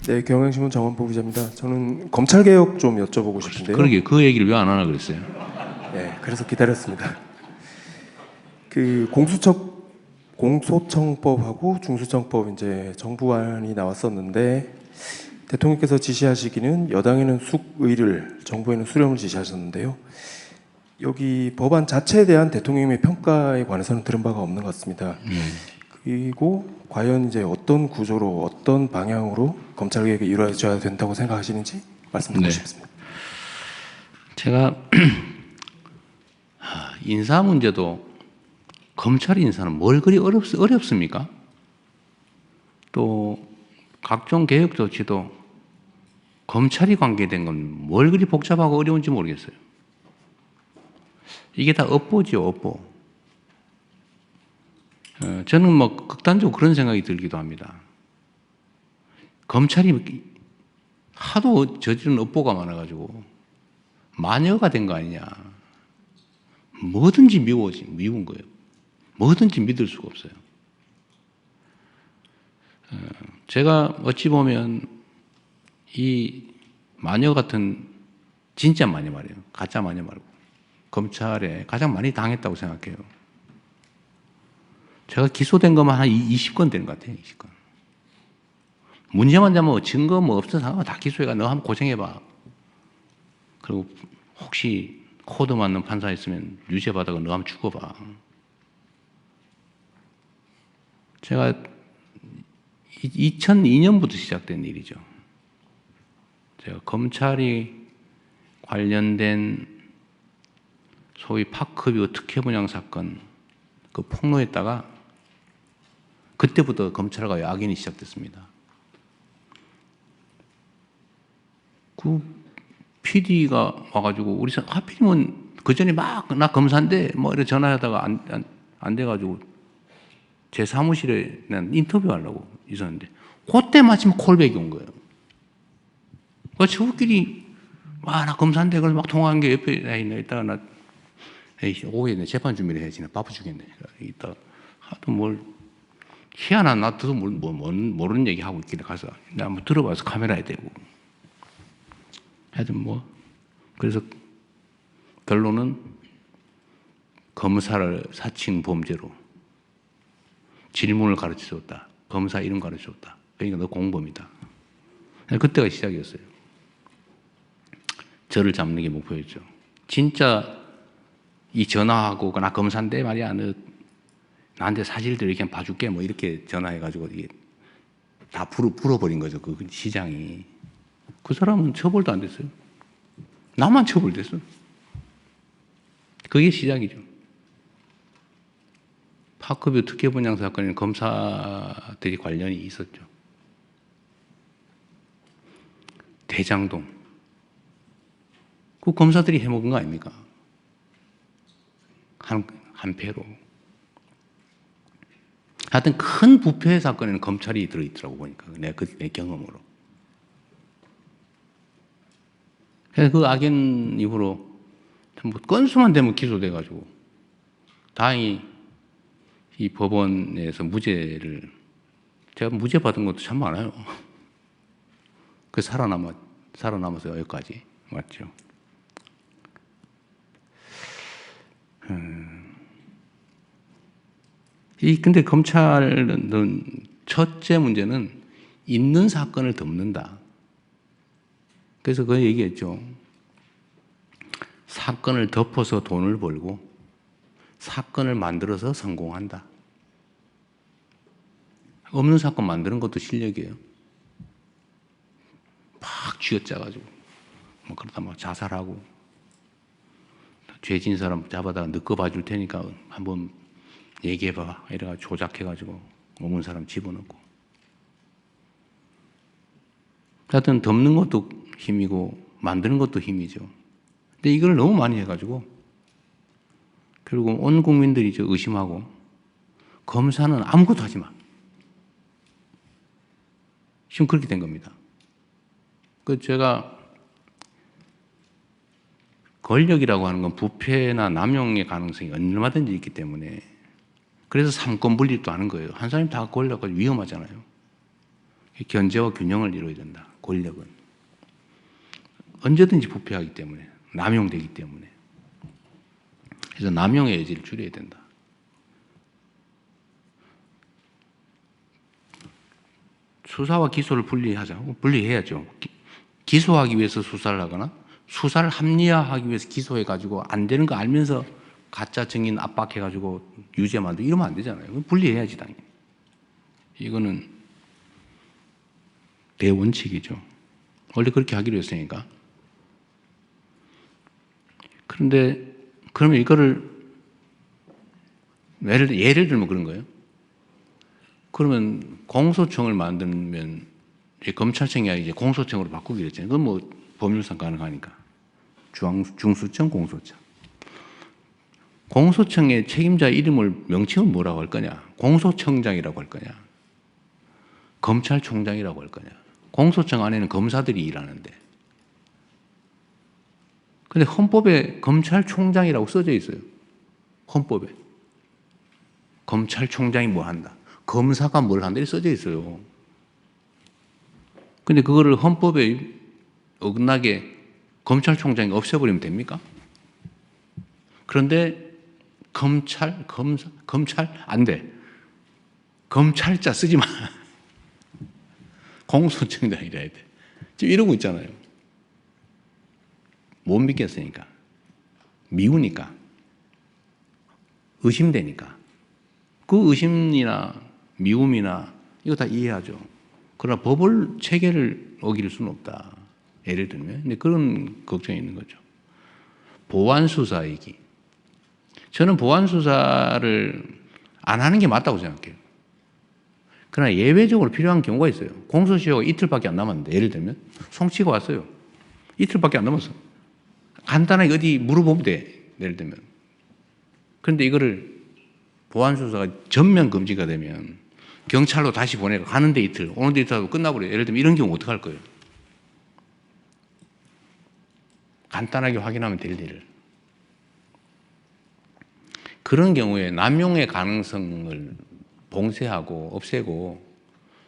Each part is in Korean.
네, 경향신문 정원보 기자입니다. 저는 검찰 개혁 좀 여쭤보고 싶은데요. 그러게 그 얘기를 왜 안 하나 그랬어요. 네, 그래서 기다렸습니다. 그 공소청법하고 중수청법 이제 정부안이 나왔었는데 대통령께서 지시하시기는 여당에는 숙의를, 정부에는 수령을 지시하셨는데요. 여기 법안 자체에 대한 대통령의 평가에 관해서는 들은 바가 없는 것 같습니다. 그리고 과연 이제 어떤 구조로 어떤 방향으로 검찰 개혁이 이루어져야 된다고 생각하시는지 말씀 듣고 네. 싶습니다. 제가 인사 문제도 검찰 인사는 뭘 그리 어렵습니까? 또 각종 개혁 조치도 검찰이 관계된 건 뭘 그리 복잡하고 어려운지 모르겠어요. 이게 다 업보죠, 업보. 저는 뭐 극단적으로 그런 생각이 들기도 합니다. 검찰이 하도 저지른 업보가 많아가지고 마녀가 된 거 아니냐. 뭐든지 미운 거예요. 뭐든지 믿을 수가 없어요. 제가 어찌 보면 이 마녀 같은 진짜 마녀 말이에요. 가짜 마녀 말고 검찰에 가장 많이 당했다고 생각해요. 제가 기소된 것만 한 20건 되는 것 같아요. 20건. 문제만 되면 증거 뭐 없어서 다 기소해가 너 한번 고생해봐. 그리고 혹시 코드 맞는 판사 있으면 유죄 받아가 너 한번 죽어봐. 제가 2002년부터 시작된 일이죠. 제가 검찰이 관련된 소위 파크뷰 특혜 분양 사건 그 폭로했다가 그때부터 검찰과 야긴이 시작됐습니다. 그 PD가 와가지고 우리 하필이면 그 전에 막 나 검사인데 뭐 이렇게 전화하다가 안 돼가지고 제 사무실에 난 인터뷰하려고 있었는데 그때 마침 콜백이 온 거예요. 그 저끼리 와 나 검사인데 그걸 막 통화한 게 옆에 있네. 이따가 나 오후에 재판 준비를 해야지. 나 바빠 죽겠네. 이따 하도 뭘 희한한 나도 모르는 얘기 하고 있길래 가서 나 한번 들어봐서 카메라에 대고 하여튼 뭐 그래서 결론은 검사를 사칭 범죄로 질문을 가르쳐줬다. 검사 이름 가르쳐줬다. 그러니까 너 공범이다. 그때가 시작이었어요. 저를 잡는 게 목표였죠. 진짜 이 전화하고 나 검사인데 말이야 너 나한테 사실대로 이렇게 봐줄게 뭐 이렇게 전화해가지고 이게 다 불어버린 거죠. 그 시장이. 그 사람은 처벌도 안 됐어요. 나만 처벌됐어. 그게 시작이죠. 파크뷰 특혜 분양 사건에는 검사들이 관련이 있었죠. 대장동. 그 검사들이 해먹은 거 아닙니까? 한 패로. 하여튼 큰 부패 사건에는 검찰이 들어있더라고 보니까. 내 경험으로. 그래서 그 악연 이후로 뭐 건수만 되면 기소돼가지고 다행히 이 법원에서 무죄를 제가 무죄 받은 것도 참 많아요. 그 살아남아서 여기까지 왔죠. 근데 검찰은 첫째 문제는 있는 사건을 덮는다. 그래서 그 얘기했죠. 사건을 덮어서 돈을 벌고 사건을 만들어서 성공한다. 없는 사건 만드는 것도 실력이에요. 막 쥐어짜가지고 뭐 그러다 막 자살하고 죄진 사람 잡아다가 넣고 봐줄 테니까 한번 얘기해봐 이래가지고 조작해가지고 없는 사람 집어넣고 하여튼 덮는 것도 힘이고 만드는 것도 힘이죠. 근데 이걸 너무 많이 해가지고 결국 온 국민들이 의심하고 검사는 아무것도 하지 마. 지금 그렇게 된 겁니다. 제가 권력이라고 하는 건 부패나 남용의 가능성이 얼마든지 있기 때문에 그래서 삼권 분립도 하는 거예요. 한 사람이 다 권력 가지고 위험하잖아요. 견제와 균형을 이루어야 된다. 권력은 언제든지 부패하기 때문에, 남용되기 때문에. 그래서 남용의 여지를 줄여야 된다. 수사와 기소를 분리하자. 분리해야죠. 기소하기 위해서 수사를 하거나 수사를 합리화하기 위해서 기소해가지고 안 되는 거 알면서 가짜 증인 압박해가지고 유죄 만들고 이러면 안 되잖아요. 분리해야지 당연히. 이거는 대원칙이죠. 원래 그렇게 하기로 했으니까. 그런데 그러면 이거를 예를 들면 그런 거예요. 그러면 공소청을 만들면 검찰청이 이제 공소청으로 바꾸기로 했잖아요. 그건 뭐 법률상 가능하니까. 중수청, 공소청. 공소청의 책임자 이름을 명칭은 뭐라고 할 거냐? 공소청장이라고 할 거냐? 검찰총장이라고 할 거냐? 공소청 안에는 검사들이 일하는데. 근데 헌법에 검찰총장이라고 써져 있어요. 헌법에. 검찰총장이 뭐 한다. 검사가 뭘 한다. 이렇게 써져 있어요. 근데 그거를 헌법에 어긋나게 검찰총장이 없애버리면 됩니까? 그런데 검찰 안 돼. 검찰자 쓰지 마. 공소청장이라 해야 돼. 지금 이러고 있잖아요. 못 믿겠으니까. 미우니까. 의심되니까. 그 의심이나 미움이나 이거 다 이해하죠. 그러나 법을 체계를 어길 수는 없다. 예를 들면. 근데 그런 걱정이 있는 거죠. 보완수사이기. 저는 보완수사를 안 하는 게 맞다고 생각해요. 그러나 예외적으로 필요한 경우가 있어요. 공소시효가 이틀밖에 안 남았는데, 예를 들면, 송치가 왔어요. 이틀밖에 안 남았어. 간단하게 어디 물어보면 돼. 예를 들면. 그런데 이거를 보완수사가 전면 금지가 되면 경찰로 다시 보내고 가는데 이틀, 오는데 이틀 하고 끝나버려요. 예를 들면 이런 경우 어떡할 거예요? 간단하게 확인하면 될 일을. 그런 경우에 남용의 가능성을 봉쇄하고 없애고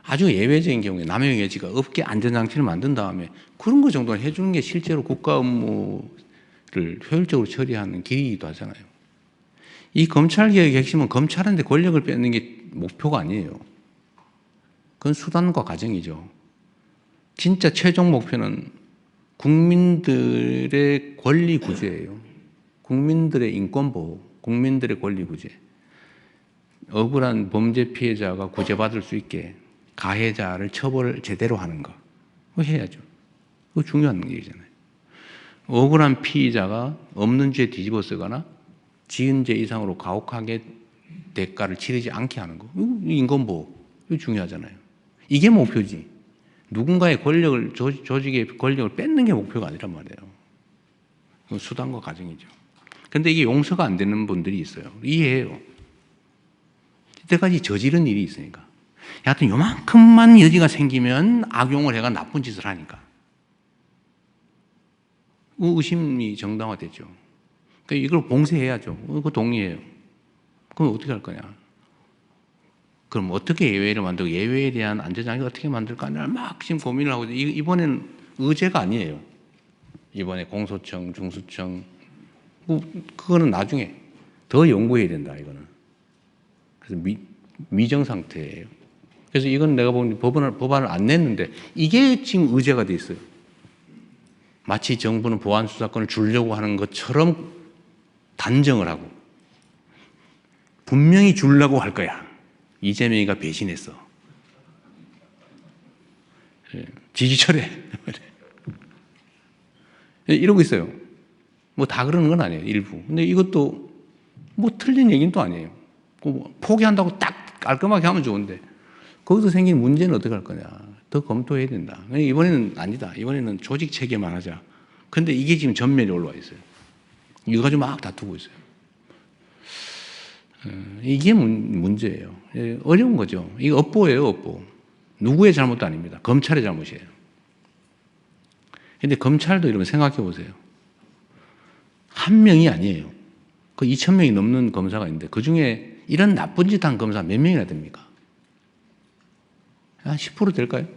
아주 예외적인 경우에 남용의 여지가 없게 안전장치를 만든 다음에 그런 거 정도는 해주는 게 실제로 국가 업무를 효율적으로 처리하는 길이기도 하잖아요. 이 검찰개혁의 핵심은 검찰한테 권력을 뺏는 게 목표가 아니에요. 그건 수단과 과정이죠. 진짜 최종 목표는 국민들의 권리 구제예요. 국민들의 인권 보호, 국민들의 권리 구제. 억울한 범죄 피해자가 구제받을 수 있게 가해자를 처벌을 제대로 하는 거. 그거 해야죠. 그거 중요한 얘기잖아요. 억울한 피의자가 없는 죄 뒤집어 쓰거나 지은 죄 이상으로 가혹하게 대가를 치르지 않게 하는 거. 인권보호. 이거 중요하잖아요. 이게 목표지. 누군가의 권력을, 조직의 권력을 뺏는 게 목표가 아니란 말이에요. 그건 수단과 과정이죠. 근데 이게 용서가 안 되는 분들이 있어요. 이해해요. 이때까지 저지른 일이 있으니까. 여하튼 요만큼만 여지가 생기면 악용을 해가 나쁜 짓을 하니까. 의심이 정당화됐죠. 그러니까 이걸 봉쇄해야죠. 그거 동의해요. 그럼 어떻게 할 거냐. 그럼 어떻게 예외를 만들고 예외에 대한 안전장치를 어떻게 만들까를 막 지금 고민을 하고 이번에는 의제가 아니에요. 이번에 공소청, 중수청 그거는 나중에 더 연구해야 된다. 이거는. 그래서 미정 상태예요. 그래서 이건 내가 보니 법안을 안 냈는데 이게 지금 의제가 돼 있어요. 마치 정부는 보안 수사권을 주려고 하는 것처럼 단정을 하고 분명히 주려고 할 거야. 이재명이가 배신했어. 지지철회. 이러고 있어요. 뭐 다 그러는 건 아니에요. 일부. 근데 이것도 뭐 틀린 얘기는 또 아니에요. 포기한다고 딱 깔끔하게 하면 좋은데 거기서 생긴 문제는 어떻게 할 거냐. 더 검토해야 된다. 이번에는 아니다. 이번에는 조직 체계만 하자. 근데 이게 지금 전면에 올라와 있어요. 이거 가지고 막 다투고 있어요. 이게 문제예요. 어려운 거죠. 이거 업보예요, 업보. 누구의 잘못도 아닙니다. 검찰의 잘못이에요. 근데 검찰도 이러면 생각해 보세요. 한 명이 아니에요. 그 2,000명이 넘는 검사가 있는데 그 중에 이런 나쁜 짓 한 검사 몇 명이나 됩니까? 한 10% 될까요?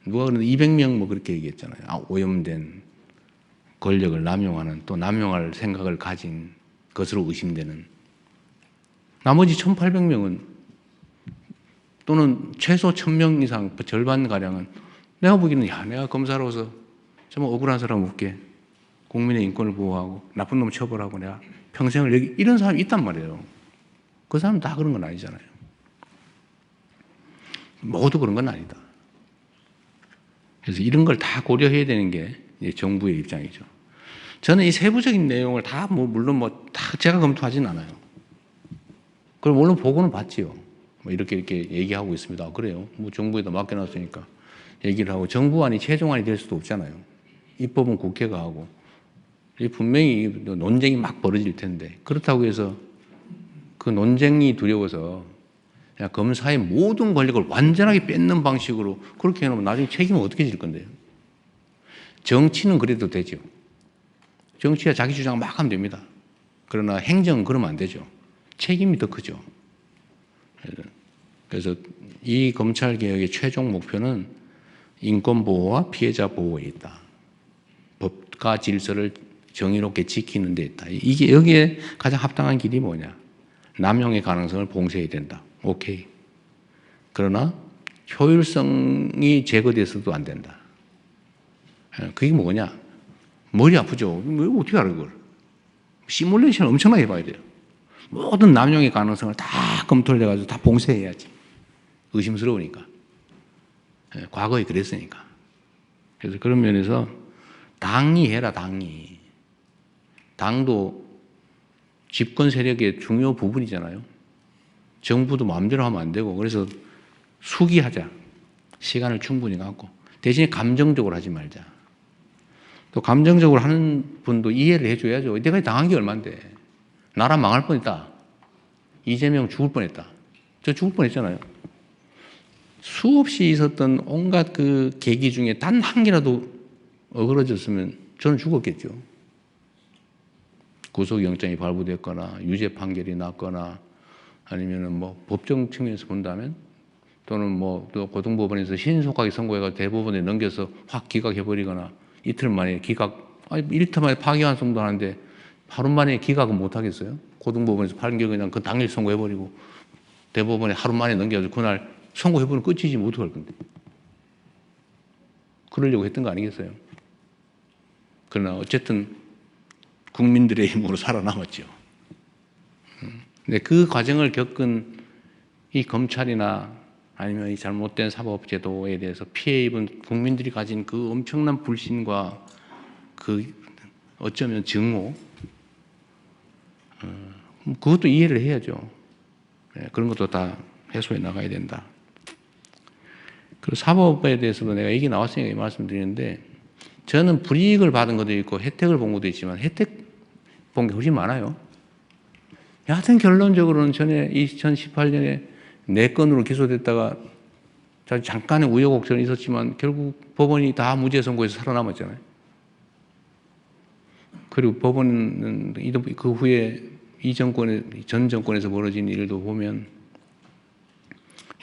누가 그러는데 200명 뭐 그렇게 얘기했잖아요. 오염된 권력을 남용하는, 또 남용할 생각을 가진 것으로 의심되는. 나머지 1,800명은 또는 최소 1,000명 이상, 절반가량은 내가 보기에는 내가 검사로서 정말 억울한 사람 없게 국민의 인권을 보호하고 나쁜 놈 처벌하고 내가 평생을 여기 이런 사람이 있단 말이에요. 그 사람 다 그런 건 아니잖아요. 모두 그런 건 아니다. 그래서 이런 걸 다 고려해야 되는 게 이제 정부의 입장이죠. 저는 이 세부적인 내용을 다 물론 다 제가 검토하지는 않아요. 그럼 물론 보고는 봤지요. 이렇게 얘기하고 있습니다. 그래요. 정부에다 맡겨놨으니까 얘기를 하고 정부안이 최종안이 될 수도 없잖아요. 입법은 국회가 하고 분명히 논쟁이 막 벌어질 텐데 그렇다고 해서 그 논쟁이 두려워서 그냥 검사의 모든 권력을 완전하게 뺏는 방식으로 그렇게 해놓으면 나중에 책임은 어떻게 질 건데요? 정치는 그래도 되죠. 정치가 자기 주장 막 하면 됩니다. 그러나 행정은 그러면 안 되죠. 책임이 더 크죠. 그래서 이 검찰개혁의 최종 목표는 인권보호와 피해자 보호에 있다. 법과 질서를 정의롭게 지키는 데 있다. 이게 여기에 가장 합당한 길이 뭐냐? 남용의 가능성을 봉쇄해야 된다. 오케이. 그러나 효율성이 제거돼서도 안 된다. 그게 뭐냐? 머리 아프죠? 어떻게 알아 그걸? 시뮬레이션을 엄청나게 해봐야 돼요. 모든 남용의 가능성을 다 검토를 해가지고 다 봉쇄해야지. 의심스러우니까. 과거에 그랬으니까. 그래서 그런 면에서 당이 해라, 당이. 당도 집권 세력의 중요 부분이잖아요. 정부도 마음대로 하면 안 되고, 그래서 수기하자. 시간을 충분히 갖고. 대신에 감정적으로 하지 말자. 또 감정적으로 하는 분도 이해를 해줘야죠. 내가 당한 게 얼만데. 나라 망할 뻔했다. 이재명 죽을 뻔했다. 저 죽을 뻔했잖아요. 수없이 있었던 온갖 그 계기 중에 단 한 개라도 어그러졌으면 저는 죽었겠죠. 구속영장이 발부됐거나 유죄 판결이 났거나 아니면은 법정 측면에서 본다면 또는 또 고등법원에서 신속하게 선고해서 대법원에 넘겨서 확 기각해버리거나 이틀 만에 이틀 만에 파기환송도 하는데 하루 만에 기각은 못 하겠어요? 고등법원에서 판결 그냥 그 당일 선고해버리고 대법원에 하루 만에 넘겨서 그날 선고해버리면 끝이지 뭐 어떡할 건데. 그러려고 했던 거 아니겠어요? 그러나 어쨌든 국민들의 힘으로 살아남았죠. 근데 그 과정을 겪은 이 검찰이나 아니면 이 잘못된 사법제도에 대해서 피해 입은 국민들이 가진 그 엄청난 불신과 그 어쩌면 증오, 그것도 이해를 해야죠. 그런 것도 다 해소해 나가야 된다. 그리고 사법에 대해서도 내가 얘기 나왔으니까 말씀드리는데 저는 불이익을 받은 것도 있고 혜택을 본 것도 있지만 혜택 본 게 훨씬 많아요. 여하튼 결론적으로는 전에 2018년에 4건으로 기소됐다가 잠깐의 우여곡절이 있었지만 결국 법원이 다 무죄 선고해서 살아남았잖아요. 그리고 법원은 그 후에 전 정권에서 벌어진 일도 보면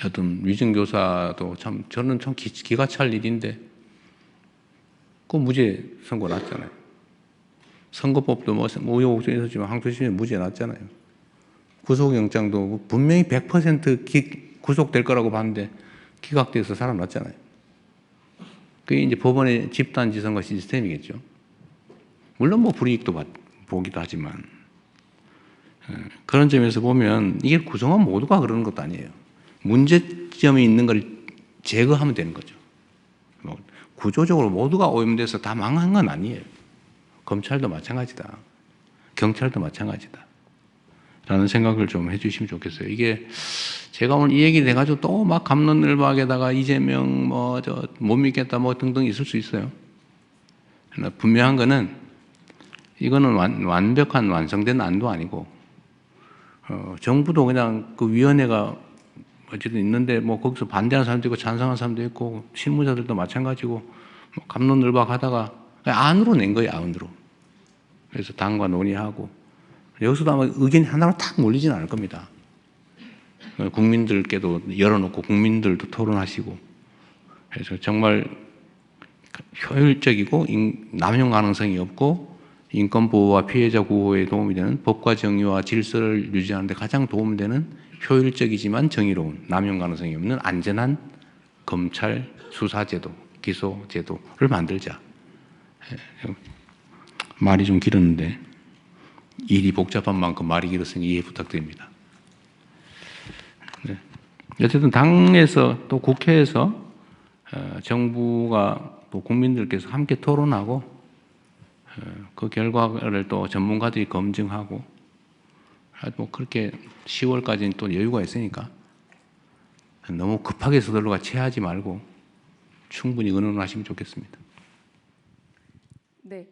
여튼 위증교사도 저는 참 기가 찰 일인데 그 무죄 선고 났잖아요. 선거법도 우여곡절이 있었지만 항소심에 무죄 났잖아요. 구속영장도 분명히 100% 구속될 거라고 봤는데 기각돼서 살아났잖아요. 그게 이제 법원의 집단지성과 시스템이겠죠. 물론 불이익도 보기도 하지만 그런 점에서 보면 이게 구성원 모두가 그러는 것도 아니에요. 문제점이 있는 걸 제거하면 되는 거죠. 구조적으로 모두가 오염돼서 다 망한 건 아니에요. 검찰도 마찬가지다. 경찰도 마찬가지다. 라는 생각을 좀 해주시면 좋겠어요. 이게 제가 오늘 이 얘기를 해가지고 또 막 갑론을박에다가 이재명 못 믿겠다 등등 있을 수 있어요. 그러나 분명한 거는 이거는 완벽한 완성된 안도 아니고 정부도 그냥 그 위원회가 어쨌든 있는데 거기서 반대하는 사람도 있고 찬성하는 사람도 있고 실무자들도 마찬가지고 갑론을박하다가 안으로 낸 거예요. 안으로. 그래서 당과 논의하고 여기서도 아마 의견이 하나로 탁 몰리지는 않을 겁니다. 국민들께도 열어놓고 국민들도 토론하시고 그래서 정말 효율적이고 남용 가능성이 없고 인권 보호와 피해자 구호에 도움이 되는 법과 정의와 질서를 유지하는 데 가장 도움이 되는 효율적이지만 정의로운 남용 가능성이 없는 안전한 검찰 수사제도, 기소제도를 만들자. 말이 좀 길었는데 일이 복잡한 만큼 말이 길었으니 이해 부탁드립니다. 네. 어쨌든 당에서 또 국회에서 정부가 또 국민들께서 함께 토론하고 그 결과를 또 전문가들이 검증하고 뭐 그렇게 10월까지는 또 여유가 있으니까 너무 급하게 서둘러가 취하지 말고 충분히 의논하시면 좋겠습니다. 네.